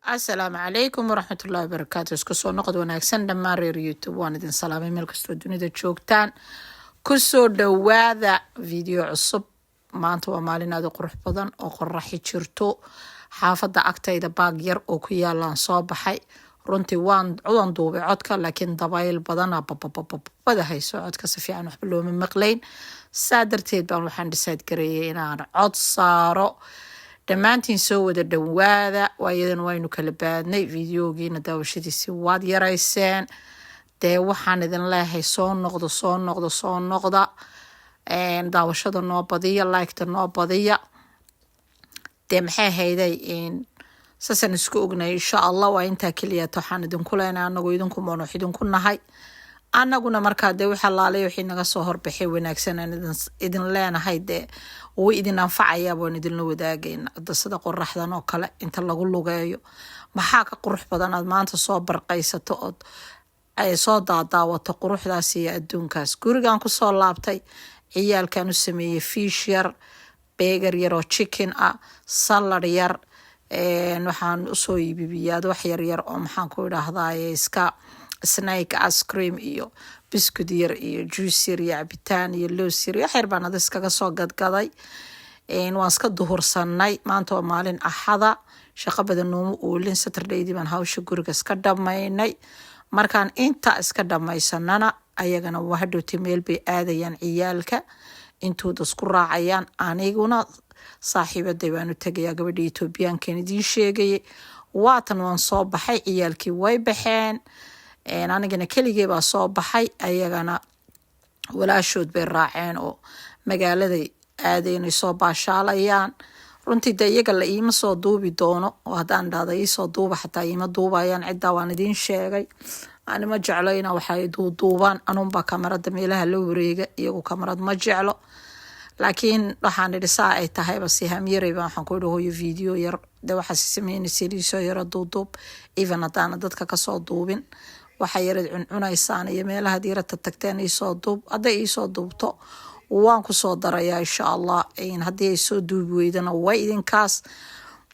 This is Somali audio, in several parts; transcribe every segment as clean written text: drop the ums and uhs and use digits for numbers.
السلام عليكم ورحمة الله وبركاته. isku soo noqod wanaagsan dhammaan reer YouTube waan idin salaamay meel kastoo dunida joogtaan. Ku soo dhawaada video cusub. Maanta waa maalin aad u qurux badan oo qorraxi jirto. Xaafadda agtayda baag yar oo ku yaalaan soo baxay. Runtii waan duubay codka laakiin dabayl badan bada hayso codka si fiican waxba looma maqlayn. Saa darteed baan waxaan decide gareeyay inaan cod saaro. dhammaantiin soo wada dhawaada waayadan waynu kala baadnay videogiina daawashadiisi waad yarayseen dee waxaan idin leeyahay soo noqda daawashada noo badiya like-ta noo badiya dee maxay hayday sasan isku ognay insha Allah waa intaa kaliya waxaan idinku leenahay anagu idinku moono idinku nahay anaguna markaa dee waxa laalay wixii naga soo horbaxay wanaagsan aan idin leenahay dee oo idin anfacaya baan idin la wadaagayna sida qorraxdan oo kale inta lagu lugeeyo maxaa ka qurux badan aad maanta soo barqaysato oo ay soo daadaawato quruxdaas iyo adduunkaas gurigan ku soo laabtay ciyaalkan u sameeyay fish yar burger yar oo chicken salad yar waxaan u soo iibiyaa wax yar oo maxaan ku idhaahdaa iska snake ice cream iyo biscuit yar iyo juice yar iyo cabitaan iyo loos yar waxyar baan iskaga soo gadgaday waan iska duhursanay maanta waa maalin axada shaqo badan nooma oolin Saturday baan hawsha guriga iska dhamaynay markaan inta iska dhamaysanana ayagana waa hadhowti meel bay aadayaan ciyaalka intuu isku raacayaan aniguna saaxiibaday baan u tagayaa gabadha Ethiopian-kan idin sheegay waatan waan soo baxay ciyaalkii way baxeen anigana keligay baa soo baxay ayagana walaashood bay raaceen oo magaalada aadeen soo baashaalayaan runtii iyaga la iima soo duubi doono oo hadaan dhahdo ii soo duuba xataa iima duubayaan cidda waan idin sheegay ani ma jeclo inaa waxay duubaan anunba kamarada meelaha la wareega iyagu kamarad ma jeclo laakiin waxaan idhi saa ay tahay basi hamyarey baan waxaan ku idhi video yar de waxa sameynaysa soo yara duub even hadaan dadka ka soo duubin waxa yarid cunaysaan iyo meelaha diirada tagteen ii soo duub haday ii soo duubto waan ku soo darayaa insha Allah hadii ay soo duubi weydana way idinkaas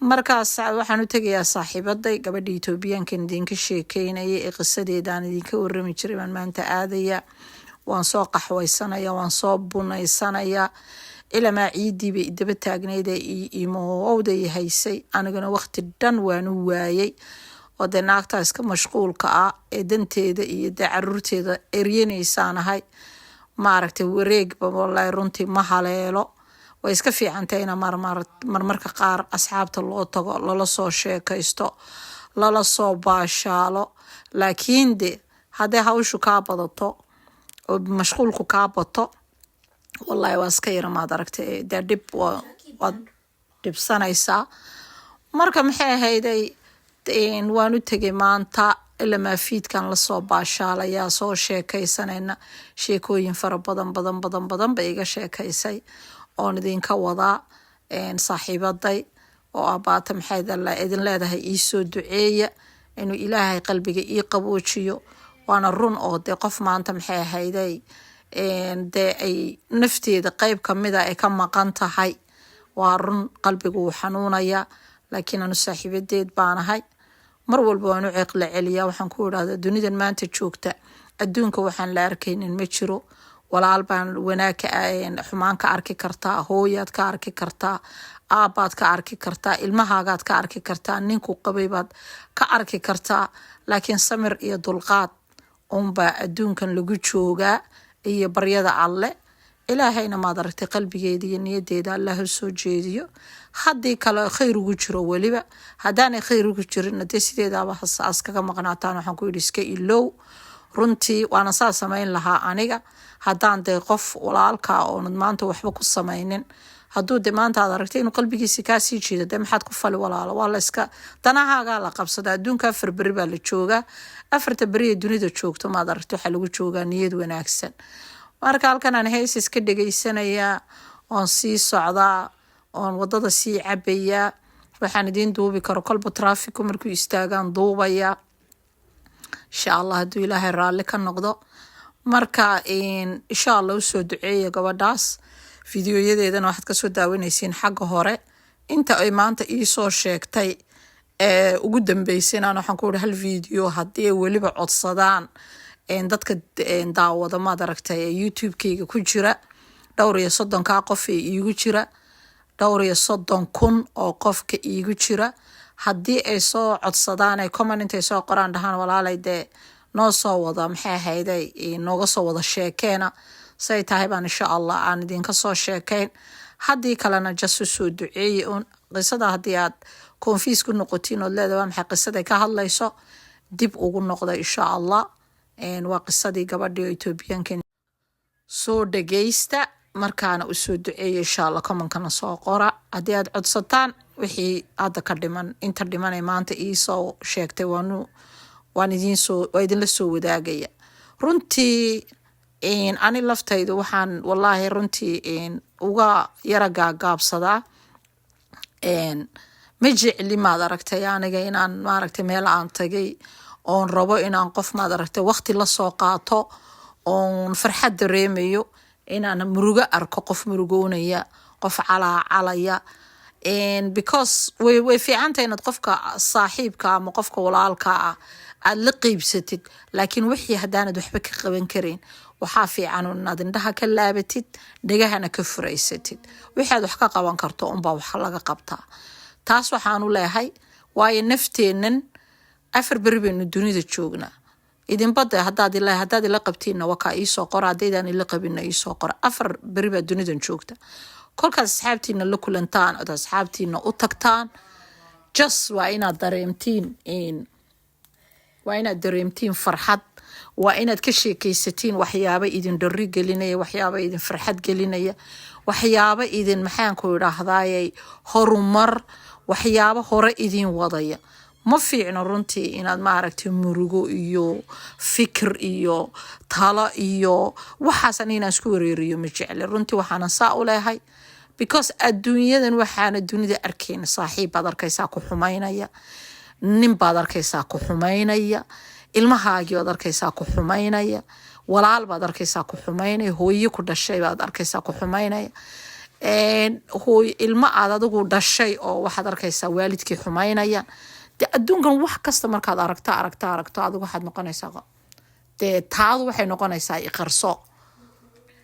markaas waxaan u tagayaa saaxiibaday gabadha Ethiopian-kan idinka sheekeynayay ee qisadeedaan idinka warrami jiray baan maanta aadaya waan soo qaxwaysanaya waan soo bunaysanaya ilaa ma ciidii bay daba taagneyd iimoowda haysay aniguna waqti dhan waan u waayay oo de naagta iska mashquulka ee danteeda iyo de caruurteeda eryanaysaanahay maaragtay wareegba wallahi runtii ma haleelo way iska fiicantay in marmarka qaar asxaabta loo tago lala soo sheekaysto lala soo baashaalo laakiin de haddii hawshu kaa badato oo mashquulku kaa bato wallahi waa iska yara maad aragtay dee dhib waad dhibsanaysaa marka maxay ahayday waan u tegay maanta ilaa maafiidkan la soo baashaalayaa soo sheekaysanayna sheekooyin fara badan bay iga sheekaysay oon idinka wadaa saaxiibaday oo abaata maxay idin leedahay ii soo duceeya inuu ilaahay qalbiga ii qaboojiyo waana run oo de qof maanta maxay ahayday dee ay nafteeda qayb kamida ay ka maqan tahay waa run qalbigu wuu xanuunaya laakiin anu saaxiibadeed baanahay mar walba waan u ceeqla celiyaa waxaan ku idhaahdaa dunidan maanta joogta adduunka waxaan la arkaynin ma jiro walaal baan wanaag xumaan ka arki kartaa hooyaad ka arki kartaa aabaad ka arki kartaa ilmahaagaad ka arki kartaa ninku qabay baad ka arki kartaa laakiin samir iyo dulqaad unbaa adduunkan lagu joogaa iyo baryada alle ilaahayna maad aragtay qalbigeeda iyo niyadeeda Allah soo jeediyo haddii kale khayr ugu jiro waliba haddaanay khayr ugu jirin dee sideedaba hasaas kaga maqnaataan waxaan ku idhi iska ilow runtii waana saa samayn lahaa aniga haddaan dee qof walaalka oo maanta waxba ku samaynin hadduu de maanta aad aragtay inuu qalbigiisa kaa sii jeedo dee maxaad ku fali walaalo waa la iska danahaagaa la qabsada adduunka 4 beri baa la joogaa 4 beri ee dunida joogto maad aragtay waxaa lagu joogaa niyad wanaagsan marka halkan aan hees iska dhegaysanayaa oon sii socdaa oon wadada sii cabayaa waxaan idin duubi karo kolba traffic markuu istaagaan duubaya insha Allah hadduu ilaahay raalli ka noqdo marka insha Allah u soo duceeya gabadhaas videoyadeedana waxaad ka soo daawanaysiin xagga hore inta ay maanta ii soo sheegtay ugu dambeysay inaan waxaan ku iri hal video haddii ay weliba codsadaan dadka daawada maad aragtay ee youtube-kayga ku jira 30 qof ee iigu jira 30,000 oo qofka iigu jira haddii ay soo codsadaan ay comment intay soo qoraan dhahaan walaalay dee noo soo wada maxay ahayday nooga soo wada sheekeena say tahay baan insha allah aan idinka soo sheekeyn haddii kalena just soo duceeyay un qisada haddii aad confuse ku noqotiin oo leedahay maxay qisada ka hadlayso dib ugu noqda insha allah waa qisadii gabadhii Ethiopian-ka soo dhageysta markaana u soo duceeyay insha allah comment-kana soo qora haddii aad codsataan wixii hadda ka dhiman inta dhimanay maanta ii soo sheegtay waan idinla soo wadaagaya runtii ani laftaydu waxaan wallaahi runtii uga yara gaagaabsadaa ma jecli maad aragtay aniga inaan maaragtay meel aan tagay oon rabo inaan qof maad aragtay waqti la soo qaato oon farxad dareemayo inaan murugo arko qof murugoonaya qof calaya because way fiicantay inaad qofka saaxiibka ama qofka walaalka ah aad la qeybsatid laakiin wixii haddaanad waxba ka qaban karin waxaa fiican inaad indhaha ka laabatid dhagahana ka furaysatid wixii aad wax ka qaban karto unbaa wax laga qabtaa taas waxaan u leeyahay waayo nafteennan 4 beri baynu dunida joognaa idinbada haddaad ila qabtiinna wakaa iisoo qora haddaydaan ila qabinna iisoo qora 4 beri baa dunidan joogta kolkaad asxaabtiina la kulantaan ood asxaabtiina u tagtaan just waa inaad dareemtiin farxad waa inaad ka sheekaysatiin waxyaabo idin dhari gelinaya waxyaabo idin farxad gelinaya waxyaabo idin maxaanku idhaahdayay horumar waxyaabo hore idin wadaya ma fiicno runtii inaad maaragtay murugo iyo fikir iyo talo iyo waxaasan inaan isku wareeriyo ma jecli runtii waxaana saa u leeyahay because adduunyadan waxaana dunida arkayna saaxiib baad arkaysaa ku xumaynaya nin baad arkaysaa ku xumaynaya ilmahaagii baad arkaysaa ku xumaynaya walaal baad arkaysaa ku xumaynaya hooyo ku dhashay baad arkaysaa ku xumaynaya ilma aad adigu dhashay oo waxaad arkaysaa waalidkii xumaynaya dee adduunkan wax kasta markaad aragto adigu waxaad noqonaysaa dee taadu waxay noqonaysaa iqarso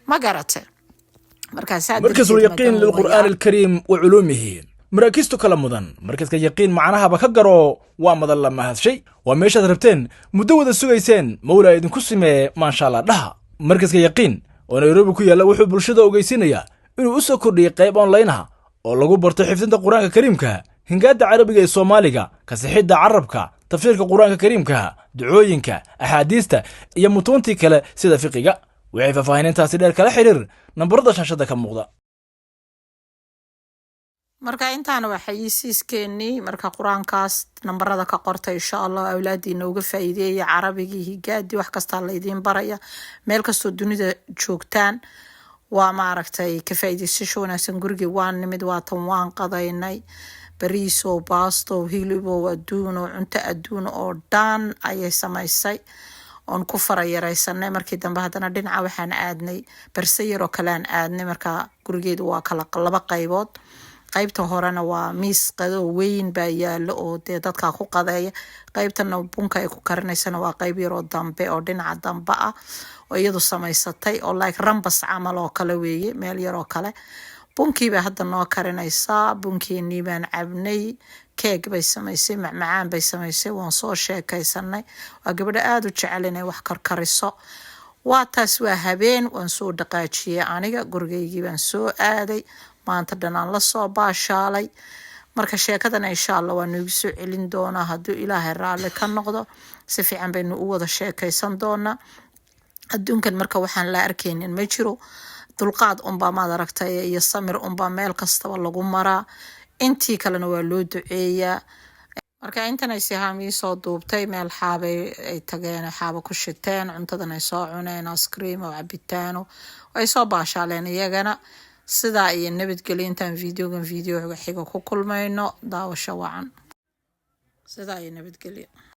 ma garate مركز اليقين للقرآن الكريم وعلومه مراكز كلا مدن مركز اليقين معناها بكجرو ومدن لما هذا شيء وميش هربتين مدود السويسين مولا يدن كسمة ما شاء الله لها مركز اليقين ونيروبي كويا لو حب الشدة وجيسينيا إنه أسكر قيب أونلاينها ولو برتحف عند القرآن الكريم كه هنقاد عربي الصومالية كسحيد عربك تفسير القرآن الكريم كه دعوينك أحاديثته يموتونتي كلا سيدا فقيقة وعيفا فاهنين تاسيدير كلا حرير نمبردا شاشada ka muuqda marka intaana waa xayisiiskeenii marka quraankaas nambarada ka qorta insha Allah awlaadiina uga faa'iideeya carabigii higaadi wax kasta la idin baraya meel kasto dunida joogtaan waa maaragtay ka faa'iideysasho wanaagsan guriga waan nimid waa tan waan qadaynay bariiso baasto hilibo adduun oo cunto adduun oo dhan ayay samaysay on ku farayaraysanay markii dambe hadana dhinaca waxaan aadnay barsayir oo kale aan aadnay marka gurigeedu waa kala laba qaybood qaybta horena waa miis qado weyn baa yaalo oo dadka ku qadeeya qaybtana bunka ay ku karinaysana waa qayb yar oo dambe oo dhinaca dambe ah oo iyadu samaysatay oo like rambas camal oo kale weeye meel yar oo kale bunkii baa hadda noo karinaysaa bunkeenii baan cabnay keeg bay samaysay macmacaan bay samaysay waan soo sheekaysanay waa gabadha aad u jecel inay wax karkariso waa taas waa habeen waan soo dhaqaajiyay aniga gurigaygii baan soo aaday maanta dhanaan la soo baashaalay marka sheekadana insha Allah waan ugu soo celin doonaa hadduu Ilaahay raalli ka noqdo si fiican baynu u wada sheekaysan doonaa adduunkan marka waxaan la arkaynin ma jiro dulqaad unbaa maad aragtay iyo samir unbaa meel kastaba lagu maraa intii kalena waa loo duceeyaa marka intan ay sihaami soo duubtay meel xaabay ay tageen xaabo ku shiteen cuntadan ay soo cuneen ice cream oo cabitaano ay soo baashaaleen iyagana sidaa iyo nabadgelyo intaan video xiga ku kulmayno daawasho wacan sidaa iyo nabadgelyo